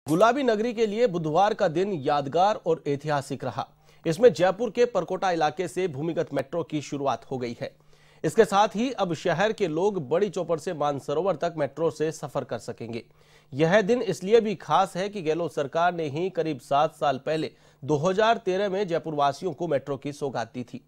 गुलाबी नगरी के लिए बुधवार का दिन यादगार और ऐतिहासिक रहा। इसमें जयपुर के परकोटा इलाके से भूमिगत मेट्रो की शुरुआत हो गई है। इसके साथ ही अब शहर के लोग बड़ी चौपड़ से मानसरोवर तक मेट्रो से सफर कर सकेंगे। यह दिन इसलिए भी खास है कि गहलोत सरकार ने ही करीब 7 साल पहले 2013 में जयपुर वासियों को मेट्रो की सौगात दी थी,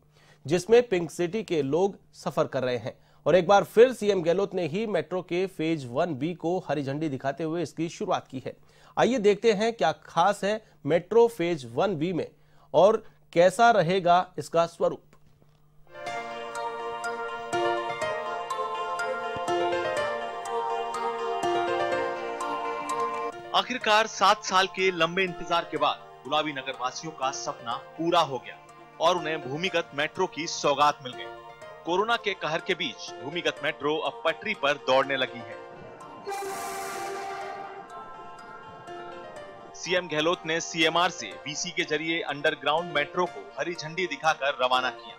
जिसमें पिंक सिटी के लोग सफर कर रहे हैं। और एक बार फिर सीएम गहलोत ने ही मेट्रो के फेज 1B को हरी झंडी दिखाते हुए इसकी शुरुआत की है। आइए देखते हैं क्या खास है मेट्रो फेज 1B में और कैसा रहेगा इसका स्वरूप। आखिरकार 7 साल के लंबे इंतजार के बाद गुलाबी नगर वासियों का सपना पूरा हो गया और उन्हें भूमिगत मेट्रो की सौगात मिल गई। कोरोना के कहर के बीच भूमिगत मेट्रो अब पटरी पर दौड़ने लगी है। सीएम गहलोत ने सीएमआर से वीसी के जरिए अंडरग्राउंड मेट्रो को हरी झंडी दिखाकर रवाना किया।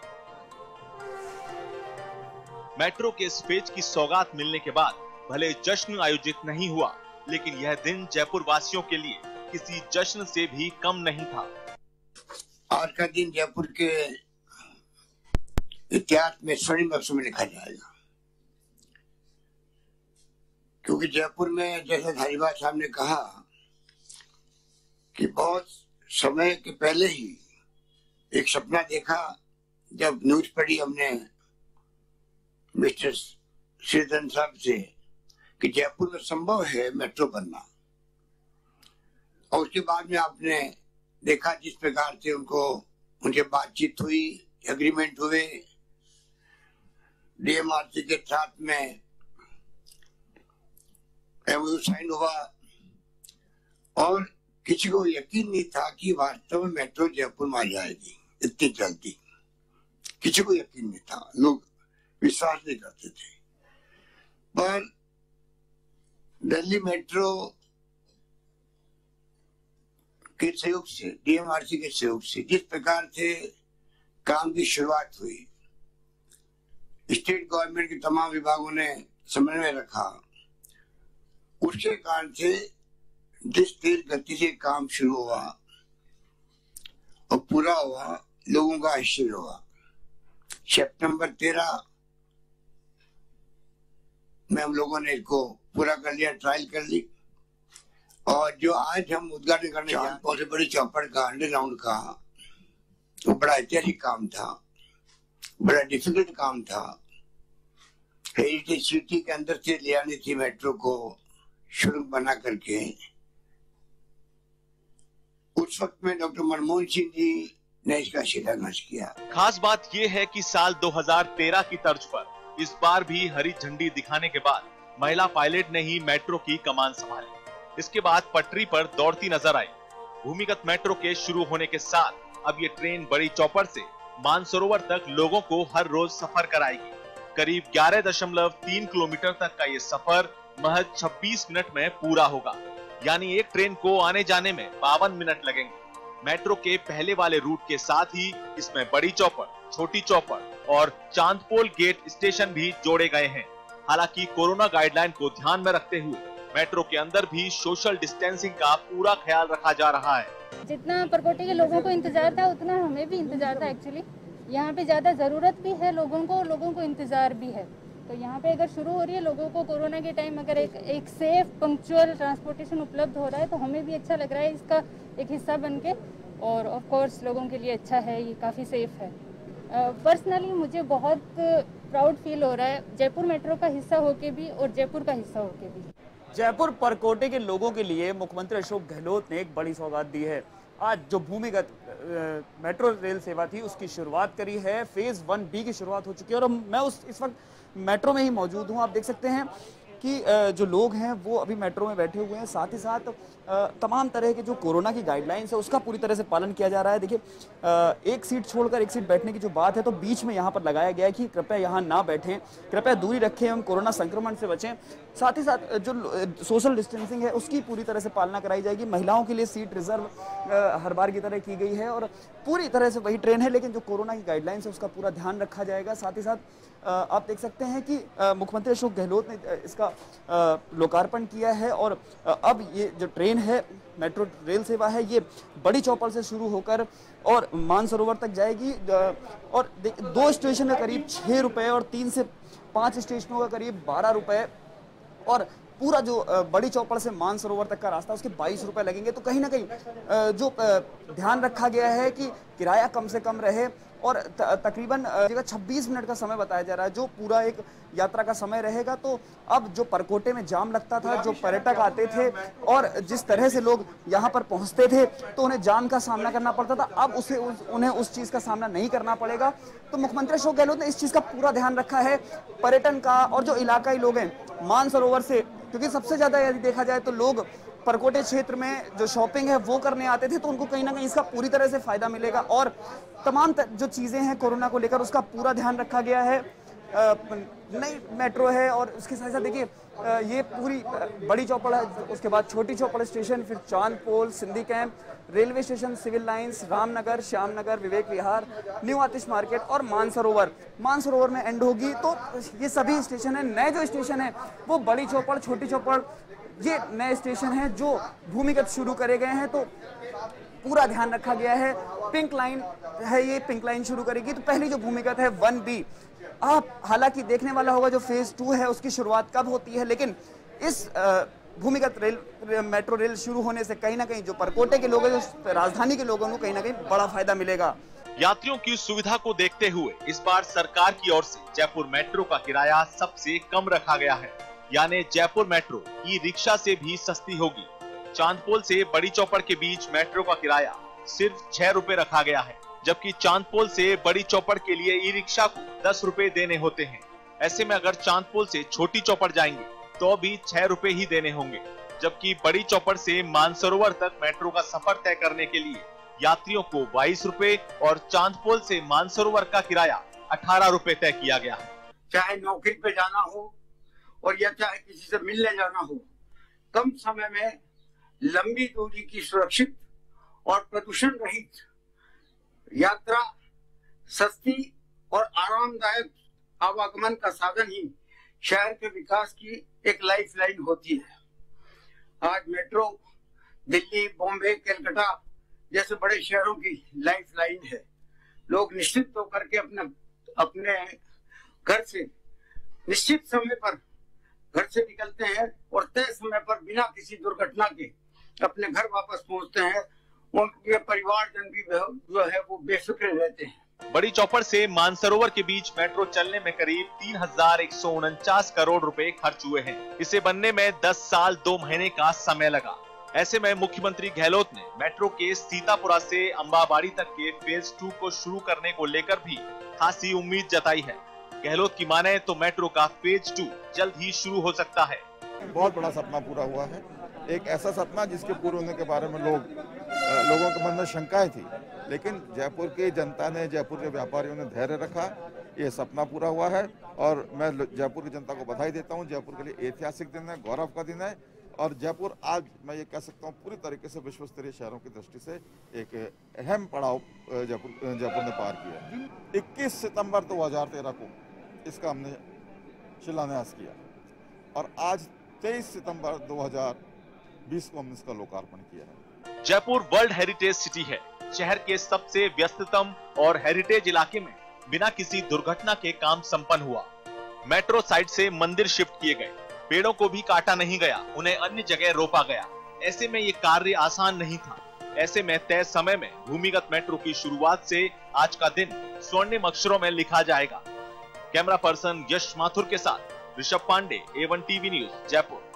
मेट्रो के इस फेज की सौगात मिलने के बाद भले जश्न आयोजित नहीं हुआ, लेकिन यह दिन जयपुर वासियों के लिए किसी जश्न से भी कम नहीं था। आज का दिन जयपुर के इतिहास में स्वर्णिम अक्षर में लिखा जाएगा, क्योंकि जयपुर में जैसे धारीवाल साहब ने कहा कि बहुत समय के पहले ही एक सपना देखा। जब न्यूज पढ़ी हमने मिस्टर श्रीधरन साहब से कि जयपुर में संभव है मेट्रो बनना, और उसके बाद में आपने देखा जिस प्रकार से उनके बातचीत हुई, एग्रीमेंट हुए, डीएमआरसी के साथ में एमओयू साइन हुआ, और किसी को यकीन नहीं था कि वास्तव में मेट्रो जयपुर में आ जाएगी इतनी जल्दी। किसी को यकीन नहीं था, लोग विश्वास नहीं करते थे। पर दिल्ली मेट्रो के सहयोग से, डीएमआरसी के सहयोग से जिस प्रकार से काम की शुरुआत हुई, स्टेट गवर्नमेंट के तमाम विभागों ने समन्वय रखा, उसके कारण से जिस तेज गति से काम शुरू हुआ और पूरा हुआ, लोगों का आश्चर्य हुआ। सितंबर 13 में हम लोगों ने इसको पूरा कर लिया, ट्रायल कर ली, और जो आज हम उद्घाटन करने जा रहे हैं बहुत बड़ी चौपड़ का, अंडरग्राउंड का, वो बड़ा ऐतिहासिक काम था, बड़ा डिफिकल्ट काम था। हेरिटेज सिटी के अंदर से ले आनी थी मेट्रो को, शुरू बना करके। उस वक्त में डॉक्टर मनमोहन सिंह जी ने इसका शिलान्यास किया। खास बात यह है कि साल 2013 की तर्ज पर इस बार भी हरी झंडी दिखाने के बाद महिला पायलट ने ही मेट्रो की कमान संभाली। इसके बाद पटरी पर दौड़ती नजर आई। भूमिगत मेट्रो के शुरू होने के साथ अब ये ट्रेन बड़ी चौपड़ से मानसरोवर तक लोगों को हर रोज सफर कराएगी। करीब 11.3 किलोमीटर तक का ये सफर महज 26 मिनट में पूरा होगा, यानी एक ट्रेन को आने जाने में 52 मिनट लगेंगे। मेट्रो के पहले वाले रूट के साथ ही इसमें बड़ी चौपड़, छोटी चौपड़ और चांदपोल गेट स्टेशन भी जोड़े गए हैं। हालांकि कोरोना गाइडलाइन को ध्यान में रखते हुए मेट्रो के अंदर भी सोशल डिस्टेंसिंग का पूरा ख्याल रखा जा रहा है। जितना परकोटे के लोगों को इंतजार था, उतना हमें भी इंतजार था। एक्चुअली यहाँ पे ज्यादा जरूरत भी है लोगों को इंतजार भी है। तो यहाँ पे अगर शुरू हो रही है, लोगों को कोरोना के टाइम अगर एक सेफ पंक्चुअल ट्रांसपोर्टेशन उपलब्ध हो रहा है, तो हमें भी अच्छा लग रहा है इसका एक हिस्सा बनके। और ऑफ कोर्स लोगों के लिए अच्छा है, ये काफ़ी सेफ है। पर्सनली मुझे बहुत प्राउड फील हो रहा है जयपुर मेट्रो का हिस्सा होके भी और जयपुर का हिस्सा होके भी। जयपुर परकोटे के लोगों के लिए मुख्यमंत्री अशोक गहलोत ने एक बड़ी सौगात दी है। आज जो भूमिगत मेट्रो रेल सेवा थी उसकी शुरुआत करी है। फेज 1B की शुरुआत हो चुकी है और मैं इस वक्त मेट्रो में ही मौजूद हूँ। आप देख सकते हैं कि जो लोग हैं वो अभी मेट्रो में बैठे हुए हैं। साथ ही साथ तमाम तरह के जो कोरोना की गाइडलाइंस है उसका पूरी तरह से पालन किया जा रहा है। देखिए, एक सीट छोड़कर एक सीट बैठने की जो बात है तो बीच में यहाँ पर लगाया गया है कि कृपया यहाँ ना बैठें, कृपया दूरी रखें, हम कोरोना संक्रमण से बचें। साथ ही साथ जो सोशल डिस्टेंसिंग है उसकी पूरी तरह से पालना कराई जाएगी। महिलाओं के लिए सीट रिजर्व हर बार की तरह की गई है और पूरी तरह से वही ट्रेन है, लेकिन जो कोरोना की गाइडलाइंस है उसका पूरा ध्यान रखा जाएगा। साथ ही साथ आप देख सकते हैं कि मुख्यमंत्री अशोक गहलोत ने इसका लोकार्पण किया है और अब ये जो ट्रेन है, मेट्रो रेल सेवा है, ये बड़ी चौपड़ से शुरू होकर और मानसरोवर तक जाएगी और 2 स्टेशन का करीब 6 रुपए और 3 से 5 स्टेशनों का करीब 12 रुपए और पूरा जो बड़ी चौपड़ से मानसरोवर तक का रास्ता उसके 22 रुपए लगेंगे। तो कहीं ना कहीं जो ध्यान रखा गया है कि किराया कम से कम रहे और तकरीबन 26 मिनट का समय बताया जा रहा है जो पूरा एक यात्रा का समय रहेगा। तो अब जो परकोटे में जाम लगता था, जो पर्यटक आते थे और जिस तरह से लोग यहाँ पर पहुँचते थे तो उन्हें जाम का सामना करना पड़ता था, अब उन्हें उस चीज़ का सामना नहीं करना पड़ेगा। तो मुख्यमंत्री अशोक गहलोत ने इस चीज़ का पूरा ध्यान रखा है, पर्यटन का और जो इलाकाई लोग हैं मानसरोवर से, क्योंकि सबसे ज़्यादा यदि देखा जाए तो लोग परकोटे क्षेत्र में जो शॉपिंग है वो करने आते थे, तो उनको कहीं ना कहीं इसका पूरी तरह से फायदा मिलेगा और तमाम जो चीज़ें हैं कोरोना को लेकर उसका पूरा ध्यान रखा गया है। नई मेट्रो है और उसके साथ साथ देखिए ये पूरी बड़ी चौपड़ है, उसके बाद छोटी चौपड़ स्टेशन, फिर Chandpole, Sindhi camp, railway station, civil lines, Ramnagar, Shyamnagar, Vivek Vihar, new Aatish market और मानसरोवर में एंड होगी। तो ये सभी स्टेशन है। नए जो स्टेशन है वो बड़ी चौपड़, छोटी चौपड़, ये नए स्टेशन हैं जो भूमिगत शुरू करे गए हैं। तो पूरा ध्यान रखा गया है। पिंक लाइन है, ये पिंक लाइन शुरू करेगी। तो पहली जो भूमिगत है 1B, आप हालांकि देखने वाला होगा जो फेज 2 है उसकी शुरुआत कब होती है, लेकिन इस भूमिगत मेट्रो रेल शुरू होने से कहीं ना कहीं जो परकोटे के लोग हैं, जो राजधानी के लोगों को कहीं ना कहीं बड़ा फायदा मिलेगा। यात्रियों की सुविधा को देखते हुए इस बार सरकार की ओर से जयपुर मेट्रो का किराया सबसे कम रखा गया है, यानी जयपुर मेट्रो ई रिक्शा से भी सस्ती होगी। चांदपोल से बड़ी चौपड़ के बीच मेट्रो का किराया सिर्फ 6 रुपए रखा गया है, जबकि चांदपोल से बड़ी चौपड़ के लिए ई रिक्शा को 10 रुपए देने होते हैं। ऐसे में अगर चांदपोल से छोटी चौपड़ जाएंगे तो भी 6 रुपए ही देने होंगे, जबकि बड़ी चौपड़ से मानसरोवर तक मेट्रो का सफर तय करने के लिए यात्रियों को 22 रुपए और चांदपोल से मानसरोवर का किराया 18 रुपए तय किया गया है। चाहे नौकरी पे जाना हो और या चाहे किसी से मिलने जाना हो, कम समय में लंबी दूरी की सुरक्षित और प्रदूषण रहित यात्रा, सस्ती और आरामदायक आवागमन का साधन ही शहर के विकास की एक लाइफलाइन होती है। आज मेट्रो दिल्ली, बॉम्बे, कलकत्ता जैसे बड़े शहरों की लाइफलाइन है। लोग निश्चित होकर के अपने घर से निश्चित समय पर घर से निकलते हैं और तय समय पर बिना किसी दुर्घटना के अपने घर वापस पहुंचते हैं। उनके परिवारजन भी जो है वो बेफिक्र रहते हैं। बड़ी चौपड़ से मानसरोवर के बीच मेट्रो चलने में करीब 3149 करोड़ रुपए खर्च हुए हैं। इसे बनने में 10 साल 2 महीने का समय लगा। ऐसे में मुख्यमंत्री गहलोत ने मेट्रो के सीतापुरा से अंबाबाड़ी तक के फेज 2 को शुरू करने को लेकर भी खासी उम्मीद जताई है। गहलोत की माने तो मेट्रो का फेज 2 जल्द ही शुरू हो सकता है। बहुत बड़ा सपना पूरा हुआ है, एक ऐसा सपना जिसके पूरे होने के बारे में लोगों के मन में शंकाएं थी, लेकिन जयपुर की जनता ने, जयपुर के व्यापारियों ने धैर्य रखा। ये सपना पूरा हुआ है और मैं जयपुर की जनता को बधाई देता हूँ। जयपुर के लिए ऐतिहासिक दिन है, गौरव का दिन है और जयपुर आज मैं ये कह सकता हूँ पूरी तरीके से विश्व स्तरीय शहरों की दृष्टि से एक अहम पड़ाव जयपुर ने पार किया। 21 सितंबर 2013 को इसका हमने शिलान्यास किया और आज 23 सितंबर 2020 को हमने इसका लोकार्पण किया है। जयपुर वर्ल्ड हेरिटेज सिटी है। शहर के सबसे व्यस्ततम और हेरिटेज इलाके में बिना किसी दुर्घटना के काम संपन्न हुआ। मेट्रो साइड से मंदिर शिफ्ट किए गए, पेड़ों को भी काटा नहीं गया, उन्हें अन्य जगह रोपा गया। ऐसे में ये कार्य आसान नहीं था। ऐसे में तय समय में भूमिगत मेट्रो की शुरुआत से आज का दिन स्वर्णिम अक्षरों में लिखा जाएगा। कैमरा पर्सन यश माथुर के साथ Rishabh Pandey, A1 TV news, Jaipur.